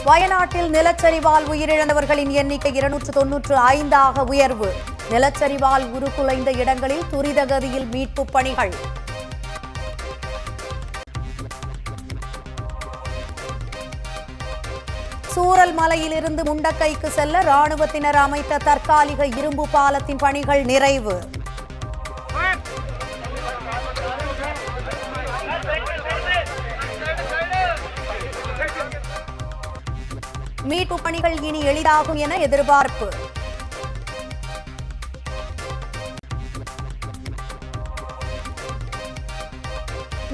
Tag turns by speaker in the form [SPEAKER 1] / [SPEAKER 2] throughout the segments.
[SPEAKER 1] வயநாட்டில் நிலச்சரிவால் உயிரிழந்தவர்களின் எண்ணிக்கை 295 உயர்வு. நிலச்சரிவால் உருக்குலைந்த இடங்களில் துரிதகதியில் மீட்புப் பணிகள். சூரல் மலையிலிருந்து முண்டக்கைக்கு செல்ல ராணுவத்தினர் அமைத்த தற்காலிக இரும்பு பாலத்தின் பணிகள் நிறைவு. மீட்பு பணிகள் இனி எளிதாகும் என எதிர்பார்ப்பு.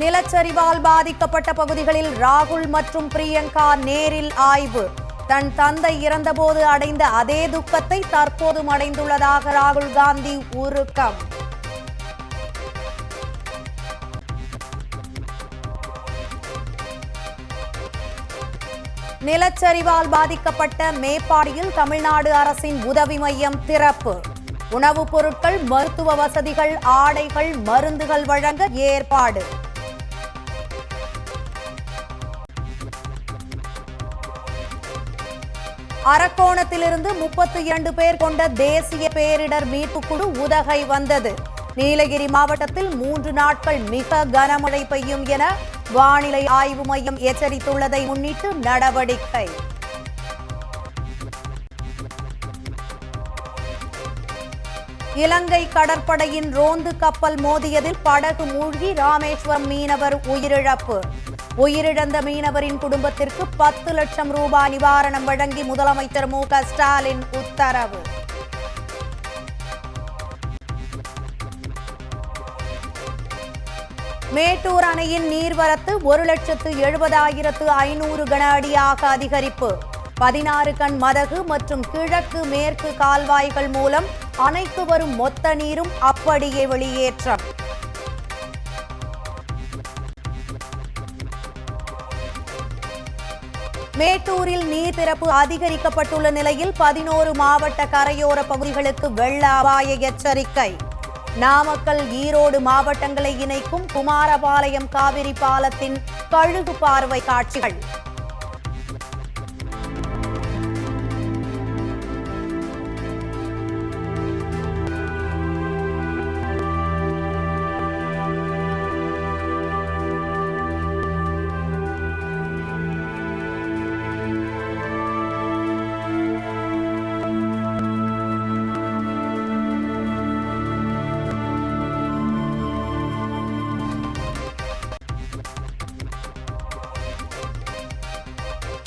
[SPEAKER 1] நிலச்சரிவால் பாதிக்கப்பட்ட பகுதிகளில் ராகுல் மற்றும் பிரியங்கா நேரில் ஆய்வு. தன் தந்தை இறந்தபோது அடைந்த அதே துக்கத்தை தற்போதும் அடைந்துள்ளதாக ராகுல் காந்தி உருக்கம். நிலச்சரிவால் பாதிக்கப்பட்ட மேப்பாடியில் தமிழ்நாடு அரசின் உதவி மையம் திறப்பு. உணவுப் பொருட்கள், மருத்துவ வசதிகள், ஆடைகள், மருந்துகள் வழங்க ஏற்பாடு. அரக்கோணத்திலிருந்து 32 பேர் கொண்ட தேசிய பேரிடர் மீட்புக் குழு உதகை வந்தது. நீலகிரி மாவட்டத்தில் 3 நாட்கள் மிக கனமழை பெய்யும் என வானிலை ஆய்வு மையம் எச்சரித்துள்ளதை முன்னிட்டு நடவடிக்கை. இலங்கை கடற்படையின் ரோந்து கப்பல் மோதியதில் படகு மூழ்கி ராமேஸ்வரம் மீனவர் உயிரிழப்பு. உயிரிழந்த மீனவரின் குடும்பத்திற்கு 10 லட்சம் ரூபாய் நிவாரணம் வழங்கி முதலமைச்சர் மு.க. ஸ்டாலின் உத்தரவு. மேட்டூர் அணையின் நீர்வரத்து 1,70,500 கன அடியாக அதிகரிப்பு. 16 கண் மதகு மற்றும் கிழக்கு மேற்கு கால்வாய்கள் மூலம் அணைக்கு வரும் மொத்த நீரும் அப்படியே வெளியேற்றம். மேட்டூரில் நீர் திறப்பு அதிகரிக்கப்பட்டுள்ள நிலையில் 11 மாவட்ட கரையோர பகுதிகளுக்கு வெள்ள அபாய எச்சரிக்கை. நாமக்கல், ஈரோடு மாவட்டங்களை இணைக்கும் குமாரபாளையம் காவிரி பாலத்தின் கழுகு பார்வை காட்சிகள்.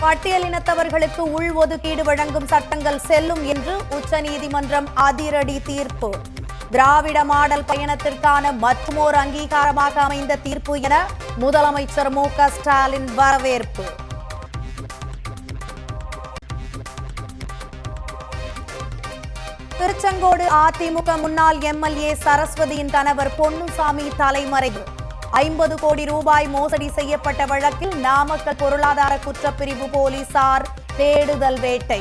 [SPEAKER 1] பட்டியலினத்தவர்களுக்கு உள்ஒதுக்கீடு வழங்கும் சட்டங்கள் செல்லும் என்று உச்சநீதிமன்றம் அதிரடி தீர்ப்பு. திராவிட மாடல் பயணத்திற்கான மற்றுமோர் அங்கீகாரமாக அமைந்த தீர்ப்பு என முதலமைச்சர் மு.க. ஸ்டாலின் வரவேற்பு. திருச்செங்கோடு அதிமுக முன்னாள் எம்எல்ஏ சரஸ்வதியின் கணவர் பொன்னுசாமி தலைமறைவு. 50 கோடி ரூபாய் மோசடி செய்யப்பட்ட வழக்கில் நாமக்கல் பொருளாதார குற்றப்பிரிவு போலீசார் தேடுதல் வேட்டை.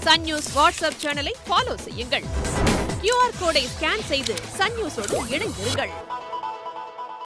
[SPEAKER 2] சன் நியூஸ் வாட்ஸ்அப் சேனலை ஃபாலோ செய்யுங்கள். QR கோடை ஸ்கேன் செய்து சன் நியூஸோடு இணைந்திருங்கள்.